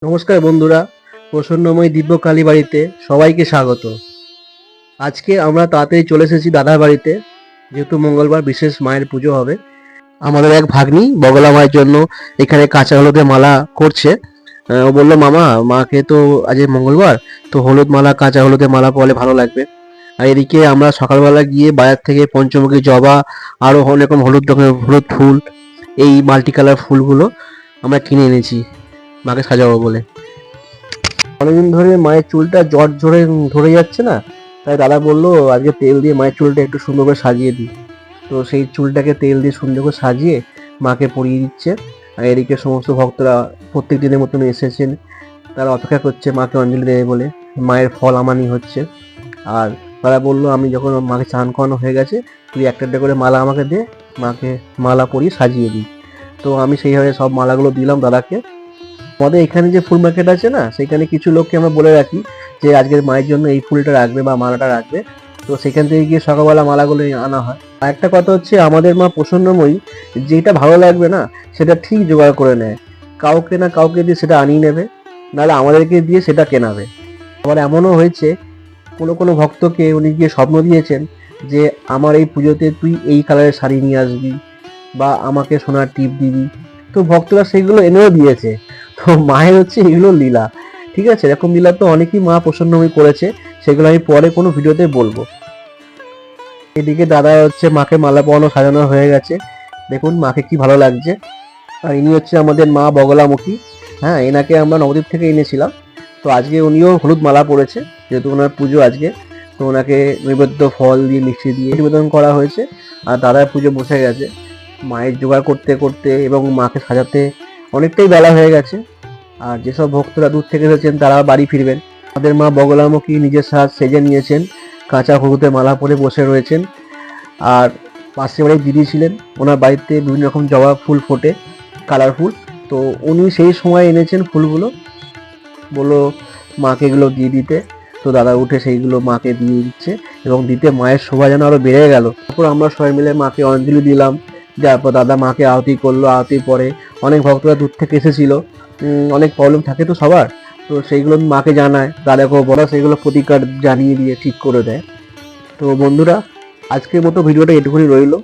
নমস্কার বন্ধুরা, প্রসন্নময় দিব্য কালী বাড়িতে সবাইকে স্বাগত। আজকে আমরা তাড়াতাড়ি চলে এসেছি দাদার বাড়িতে, যেহেতু মঙ্গলবার বিশেষ মায়ের পুজো হবে। আমাদের এক ভাগ্নি বগলা মায়ের জন্য এখানে কাঁচা হলুদের মালা করছে। ও বললো, মামা, মাকে তো আজ মঙ্গলবার, তো হলুদ মালা, কাঁচা হলুদের মালা পরলে ভালো লাগবে। আর এদিকে আমরা সকালবেলা গিয়ে বাজার থেকে পঞ্চমুখী জবা, আরো অনেক রকম হলুদ রকমের হলুদ ফুল, এই মাল্টি কালার ফুলগুলো আমরা কিনে এনেছি মাকে সাজাবো বলে। অনেকদিন ধরে মায়ের চুলটা জট ধরে যাচ্ছে না, তাই দাদা বললো আজকে তেল দিয়ে মায়ের চুলটা একটু সুন্দর করে সাজিয়ে দিই। তো সেই চুলটাকে তেল দিয়ে সুন্দর করে সাজিয়ে মাকে পরিয়ে দিচ্ছে। আর এদিকে সমস্ত ভক্তরা প্রত্যেক দিনের মতন এসেছেন, তারা অপেক্ষা করছে মাকে অঞ্জলি দেবে বলে। মায়ের ফল আমানি হচ্ছে। আর তারা বললো, আমি যখন মাকে চান করানো হয়ে গেছে, তুই একটা একটা করে মালা আমাকে দে, মাকে মালা পরিয়ে সাজিয়ে দিই। তো আমি সেইভাবে সব মালাগুলো দিলাম দাদাকে। আমাদের এখানে যে ফুল মার্কেট আছে না, সেখানে কিছু লোককে আমরা বলে রাখি যে আজকের মায়ের জন্য এই ফুলটা রাখবে বা মালাটা রাখবে। তো সেখান থেকে গিয়ে সকালবেলা মালাগুলো আনা হয়। আর একটা কথা হচ্ছে, আমাদের মা প্রসন্নময়ী যেটা ভালো লাগবে না সেটা ঠিক জোগাড় করে নেয়। কাউকে না কাউকে দিয়ে সেটা আনিয়ে নেবে, নাহলে আমাদেরকে দিয়ে সেটা কেনাবে। আবার এমনও হয়েছে, কোনো কোনো ভক্তকে উনি গিয়ে স্বপ্ন দিয়েছেন যে আমার এই পুজোতে তুই এই কালারের শাড়ি নিয়ে আসবি বা আমাকে সোনার টিপ দিবি। তো ভক্তরা সেগুলো এনেও দিয়েছে। তো মায়ের হচ্ছে এগুলো লীলা। ঠিক আছে, এরকম লীলা তো অনেকেই মা প্রসন্নময়ী করেছে, সেগুলো আমি পরে কোনো ভিডিওতে বলবো। এদিকে দাদা হচ্ছে মাকে মালা পরানো সাজানো হয়ে গেছে, দেখুন মাকে কি ভালো লাগছে। আর ইনি হচ্ছে আমাদের মা বগলামুখী। হ্যাঁ, এনাকে আমরা নবদ্বীপ থেকে এনেছিলাম। তো আজকে উনিও হলুদ মালা পরেছে, যেহেতু ওনার পুজো আজকে। তো ওনাকে নৈবেদ্য ফল দিয়ে মিষ্টি দিয়ে নিবেদন করা হয়েছে। আর দাদার পুজো বসে গেছে। মায়ের জোগাড় করতে করতে এবং মাকে সাজাতে অনেকটাই বেলা হয়ে গেছে। আর যেসব ভক্তরা দূর থেকে এসেছেন তারা বাড়ি ফিরবেন। আমাদের মা বগলামুখী নিজের সাজ সেজে নিয়েছেন, কাঁচা হলুদের মালা পরে বসে রয়েছেন। আর পাশের বাড়ির দিদি ছিলেন, ওনার বাড়িতে বিভিন্ন রকম জবা ফুল ফোটে, কালারফুল। তো উনি সেই সময় এনেছেন ফুলগুলো, বললো মাকে এগুলো দিয়ে দিতে। তো দাদা উঠে সেইগুলো মাকে দিয়ে দিচ্ছে এবং দিতে মায়ের শোভা যেন আরো বেড়ে গেল। তারপর আমরা সবাই মিলে মাকে অঞ্জলি দিলাম। তারপর দাদা মাকে আরতি করলো। আরতির পরে অনেক ভক্তরা দূর থেকে এসেছিল, অনেক প্রবলেম থাকে তো সবার, তো সেইগুলো মাকে জানায়, দাদাকেও বলা, সেইগুলো প্রতিকার জানিয়ে দিয়ে ঠিক করে দেয়। তো বন্ধুরা, আজকের মতো ভিডিওটা এটুকুনি রইলো।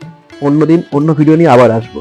অন্যদিন অন্য ভিডিও নিয়ে আবার আসবো।